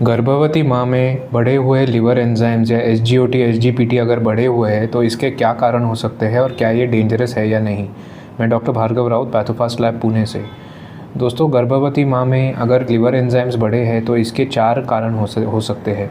गर्भवती माँ में बढ़े हुए लिवर एंजाइम्स या एसजीओटी एसजीपीटी अगर बढ़े हुए हैं तो इसके क्या कारण हो सकते हैं और क्या ये डेंजरस है या नहीं। मैं डॉक्टर भार्गव राउत, पैथोफास्ट लैब पुणे से। दोस्तों, गर्भवती माँ में अगर लिवर एंजाइम्स बढ़े हैं तो इसके 4 कारण हो सकते हैं।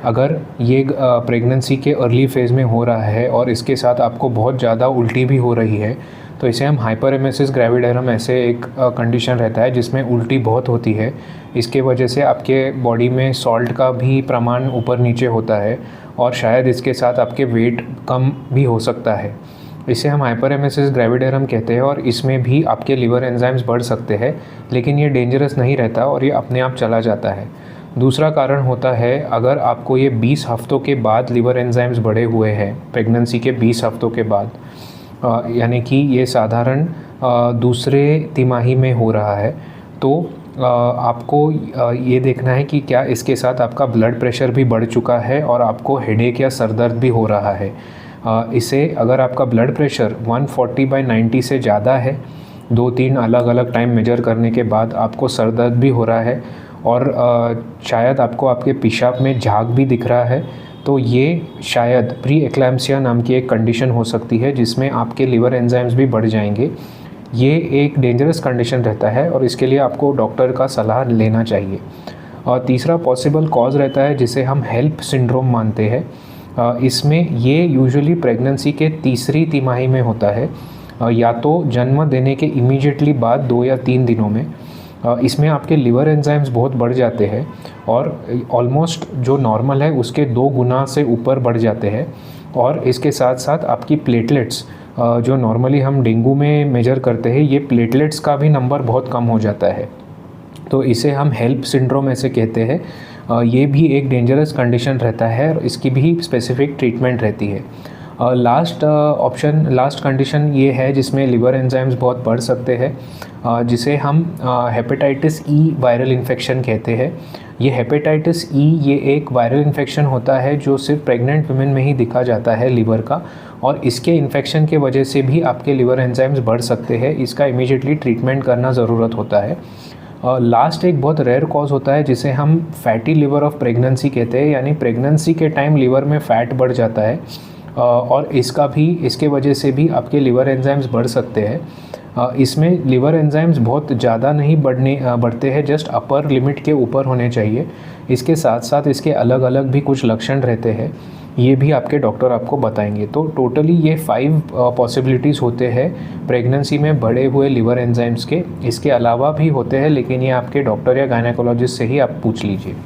अगर ये प्रेगनेंसी के अर्ली फेज़ में हो रहा है और इसके साथ आपको बहुत ज़्यादा उल्टी भी हो रही है तो इसे हम हाइपरेमेसिस ग्रेविडेरम ऐसे एक कंडीशन रहता है जिसमें उल्टी बहुत होती है। इसके वजह से आपके बॉडी में सॉल्ट का भी प्रमाण ऊपर नीचे होता है और शायद इसके साथ आपके वेट कम भी हो सकता है। इसे हम हाइपरेमेसिस ग्रेविडेरम कहते हैं और इसमें भी आपके लिवर एंजाइम्स बढ़ सकते हैं, लेकिन ये डेंजरस नहीं रहता और ये अपने आप चला जाता है। दूसरा कारण होता है अगर आपको ये 20 हफ्तों के बाद लिवर एंजाइम्स बढ़े हुए हैं, प्रेगनेंसी के 20 हफ्तों के बाद, यानी कि ये साधारण दूसरे तिमाही में हो रहा है, तो आपको ये देखना है कि क्या इसके साथ आपका ब्लड प्रेशर भी बढ़ चुका है और आपको हेडेक या सर दर्द भी हो रहा है। इसे अगर आपका ब्लड प्रेशर 140/90 से ज़्यादा है, 2-3 अलग अलग टाइम मेजर करने के बाद आपको सर दर्द भी हो रहा है और शायद आपको आपके पेशाब में झाग भी दिख रहा है, तो ये शायद प्री एक्लैम्सिया नाम की एक कंडीशन हो सकती है जिसमें आपके लिवर एंजाइम्स भी बढ़ जाएंगे। ये एक डेंजरस कंडीशन रहता है और इसके लिए आपको डॉक्टर का सलाह लेना चाहिए। और तीसरा पॉसिबल कॉज रहता है जिसे हम हेल्प सिंड्रोम मानते हैं। इसमें ये यूजुअली प्रेगनेंसी के तीसरी तिमाही में होता है, या तो जन्म देने के इमीडिएटली बाद 2 या 3 दिनों में। इसमें आपके लिवर एंजाइम्स बहुत बढ़ जाते हैं और ऑलमोस्ट जो नॉर्मल है उसके 2 गुना से ऊपर बढ़ जाते हैं। और इसके साथ साथ आपकी प्लेटलेट्स, जो नॉर्मली हम डेंगू में मेजर करते हैं, ये प्लेटलेट्स का भी नंबर बहुत कम हो जाता है। तो इसे हम हेल्प सिंड्रोम ऐसे कहते हैं। ये भी एक डेंजरस कंडीशन रहता है और इसकी भी स्पेसिफिक ट्रीटमेंट रहती है। लास्ट कंडीशन ये है जिसमें लिवर एंजाइम्स बहुत बढ़ सकते हैं, जिसे हम हेपेटाइटिस ई वायरल इन्फेक्शन कहते हैं। ये हेपेटाइटिस ई ये एक वायरल इन्फेक्शन होता है जो सिर्फ प्रेग्नेंट वुमेन में ही दिखा जाता है लिवर का, और इसके इन्फेक्शन के वजह से भी आपके लिवर एंजाइम्स बढ़ सकते हैं। इसका इमीडिएटली ट्रीटमेंट करना ज़रूरत होता है। लास्ट एक बहुत रेयर कॉज होता है जिसे हम फैटी लिवर ऑफ प्रेगनेंसी कहते हैं, यानी प्रेगनेंसी के टाइम लिवर में फ़ैट बढ़ जाता है और इसके वजह से भी आपके लिवर एंजाइम्स बढ़ सकते हैं। इसमें लिवर एंजाइम्स बहुत ज़्यादा नहीं बढ़ते हैं, जस्ट अपर लिमिट के ऊपर होने चाहिए। इसके साथ साथ इसके अलग अलग भी कुछ लक्षण रहते हैं, ये भी आपके डॉक्टर आपको बताएंगे। तो टोटली ये 5 पॉसिबिलिटीज़ होते हैं प्रेगनेंसी में बढ़े हुए लिवर एंजाइम्स के। इसके अलावा भी होते हैं, लेकिन ये आपके डॉक्टर या गायनेकोलॉजिस्ट से ही आप पूछ लीजिए।